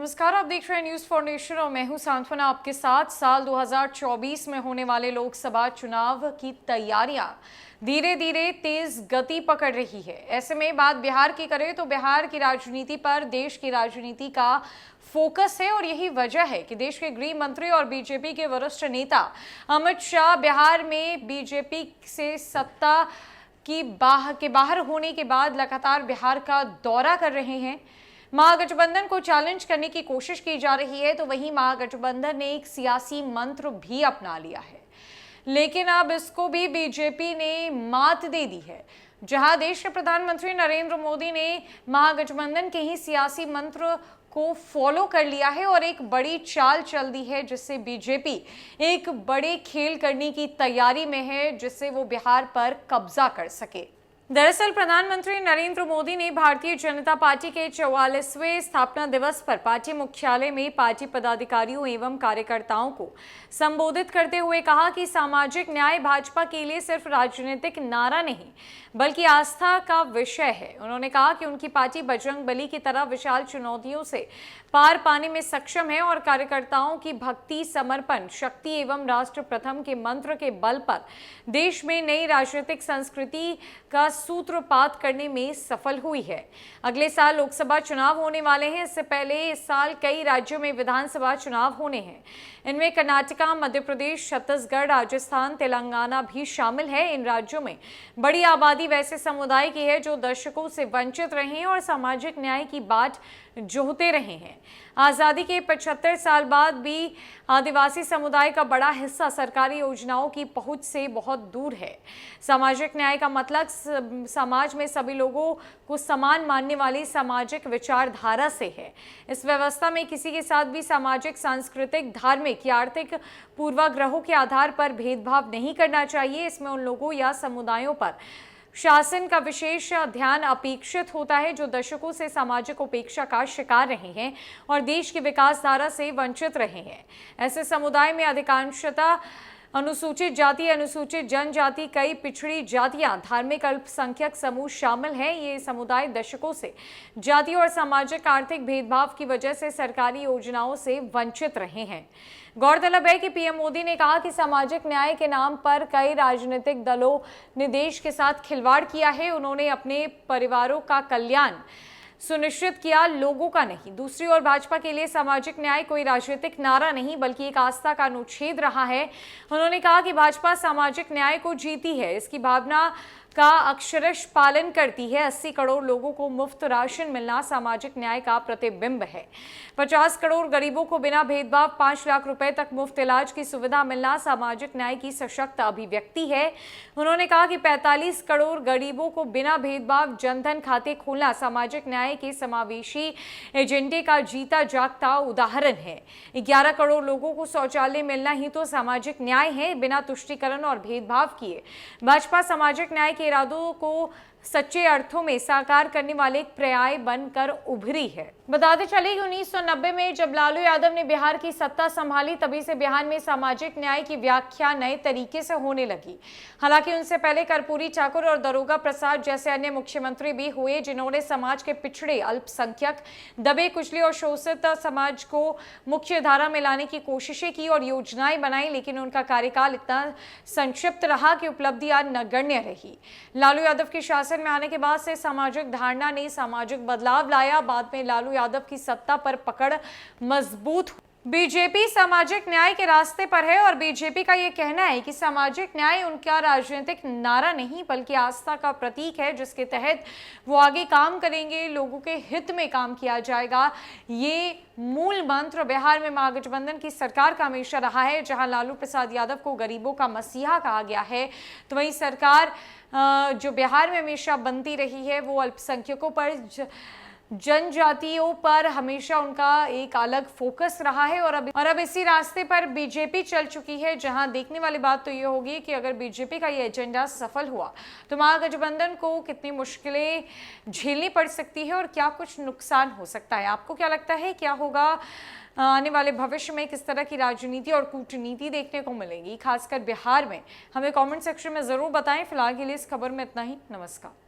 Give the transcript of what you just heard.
नमस्कार, आप देख रहे हैं न्यूज फॉर नेशन और मैं हूं सांत्वना आपके साथ। साल 2024 में होने वाले लोकसभा चुनाव की तैयारियां धीरे धीरे तेज गति पकड़ रही है। ऐसे में बात बिहार की करें तो बिहार की राजनीति पर देश की राजनीति का फोकस है और यही वजह है कि देश के गृह मंत्री और बीजेपी के वरिष्ठ नेता अमित शाह बिहार में बीजेपी से सत्ता की बाहर होने के बाद लगातार बिहार का दौरा कर रहे हैं। महागठबंधन को चैलेंज करने की कोशिश की जा रही है, तो वहीं महागठबंधन ने एक सियासी मंत्र भी अपना लिया है, लेकिन अब इसको भी बीजेपी ने मात दे दी है। जहां देश के प्रधानमंत्री नरेंद्र मोदी ने महागठबंधन के ही सियासी मंत्र को फॉलो कर लिया है और एक बड़ी चाल चल दी है, जिससे बीजेपी एक बड़े खेल करने की तैयारी में है, जिससे वो बिहार पर कब्जा कर सके। दरअसल प्रधानमंत्री नरेंद्र मोदी ने भारतीय जनता पार्टी के 44वें स्थापना दिवस पर पार्टी मुख्यालय में पार्टी पदाधिकारियों एवं कार्यकर्ताओं को संबोधित करते हुए कहा कि सामाजिक न्याय भाजपा के लिए सिर्फ राजनीतिक नारा नहीं बल्कि आस्था का विषय है। उन्होंने कहा कि उनकी पार्टी बजरंगबली की तरह विशाल चुनौतियों से पार पाने में सक्षम है और कार्यकर्ताओं की भक्ति, समर्पण, शक्ति एवं राष्ट्र प्रथम के मंत्र के बल पर देश में नई राजनीतिक संस्कृति का सूत्रपात करने में सफल हुई है। अगले साल लोकसभा चुनाव होने वाले हैं। इससे पहले इस साल कई राज्यों में विधानसभा चुनाव होने हैं। इनमें कर्नाटका, मध्य प्रदेश, छत्तीसगढ़, राजस्थान, तेलंगाना भी शामिल है। इन राज्यों में बड़ी आबादी वैसे समुदाय की है जो दशकों से वंचित रहे हैं और सामाजिक न्याय की बाट जोहते रहे हैं। आजादी के 75 साल बाद भी आदिवासी समुदाय का बड़ा हिस्सा सरकारी योजनाओं की पहुंच से बहुत दूर है। सामाजिक न्याय का मतलब समाज में सभी लोगों को समान मानने वाली सामाजिक विचारधारा से है। इस व्यवस्था में किसी के साथ भी सामाजिक, सांस्कृतिक, धार्मिक या आर्थिक पूर्वाग्रहों के आधार पर भेदभाव नहीं करना चाहिए। इसमें उन लोगों या समुदायों पर शासन का विशेष ध्यान अपेक्षित होता है जो दशकों से सामाजिक उपेक्षा का शिकार रहे हैं और देश की विकास धारा से वंचित रहे हैं। ऐसे समुदाय में अधिकांशतः अनुसूचित जाति, अनुसूचित जनजाति, कई पिछड़ी जातियां, धार्मिक अल्पसंख्यक समूह शामिल हैं। ये समुदाय दशकों से जाति और सामाजिक आर्थिक भेदभाव की वजह से सरकारी योजनाओं से वंचित रहे हैं। गौरतलब है कि पीएम मोदी ने कहा कि सामाजिक न्याय के नाम पर कई राजनीतिक दलों ने देश के साथ खिलवाड़ किया है। उन्होंने अपने परिवारों का कल्याण सुनिश्चित किया, लोगों का नहीं। दूसरी ओर भाजपा के लिए सामाजिक न्याय कोई राजनीतिक नारा नहीं बल्कि एक आस्था का अनुच्छेद रहा है। उन्होंने कहा कि भाजपा सामाजिक न्याय को जीती है, इसकी भावना का अक्षरश पालन करती है। 80 करोड़ लोगों को मुफ्त राशन मिलना सामाजिक न्याय का प्रतिबिंब है। 50 करोड़ गरीबों को बिना भेदभाव 5 लाख रुपए तक मुफ्त इलाज की सुविधा मिलना सामाजिक न्याय की सशक्त अभिव्यक्ति है। उन्होंने कहा कि 45 करोड़ गरीबों को बिना भेदभाव जनधन खाते खोलना सामाजिक न्याय के समावेशी एजेंडे का जीता जागता उदाहरण है। 11 करोड़ लोगों को शौचालय मिलना ही तो सामाजिक न्याय है, बिना तुष्टीकरण और भेदभाव किए। भाजपा सामाजिक न्याय के इरादों को सच्चे अर्थों में साकार करने वाले एक पर्याय बनकर उभरी है। बताते चले कि 1990 में जब लालू यादव ने बिहार की सत्ता संभाली, तभी से बिहार में सामाजिक न्याय की व्याख्या नए तरीके से होने लगी। हालांकि उनसे पहले कर्पूरी ठाकुर और दरोगा प्रसाद जैसे अन्य मुख्यमंत्री भी हुए जिन्होंने समाज के पिछड़े, अल्पसंख्यक, दबे कुचले और शोषित समाज को मुख्य धारा में लाने की कोशिशें की और योजनाएं बनाई, लेकिन उनका कार्यकाल इतना संक्षिप्त रहा कि उपलब्धियां नगण्य रही। लालू यादव के शासन में आने के बाद से सामाजिक धारणा ने सामाजिक बदलाव लाया। बाद में लालू यादव की सत्ता पर पकड़ मजबूत हुई। बीजेपी सामाजिक न्याय के रास्ते पर है और बीजेपी का यह कहना है कि सामाजिक न्याय उनका राजनीतिक नारा नहीं बल्कि आस्था का प्रतीक है, जिसके तहत वो आगे काम करेंगे, लोगों के हित में काम किया जाएगा। ये मूल मंत्र बिहार में महागठबंधन की सरकार का हमेशा रहा है। जहां लालू प्रसाद यादव को गरीबों का मसीहा कहा गया है, तो वही सरकार जो बिहार में हमेशा बनती रही है वो अल्पसंख्यकों पर, जनजातियों पर हमेशा उनका एक अलग फोकस रहा है और अब इसी रास्ते पर बीजेपी चल चुकी है। जहां देखने वाली बात तो ये होगी कि अगर बीजेपी का ये एजेंडा सफल हुआ तो महागठबंधन को कितनी मुश्किलें झेलनी पड़ सकती है और क्या कुछ नुकसान हो सकता है। आपको क्या लगता है, क्या होगा आने वाले भविष्य में? किस तरह की राजनीति और कूटनीति देखने को मिलेगी खासकर बिहार में? हमें कमेंट सेक्शन में जरूर बताएं। फिलहाल के लिए इस खबर में इतना ही। नमस्कार।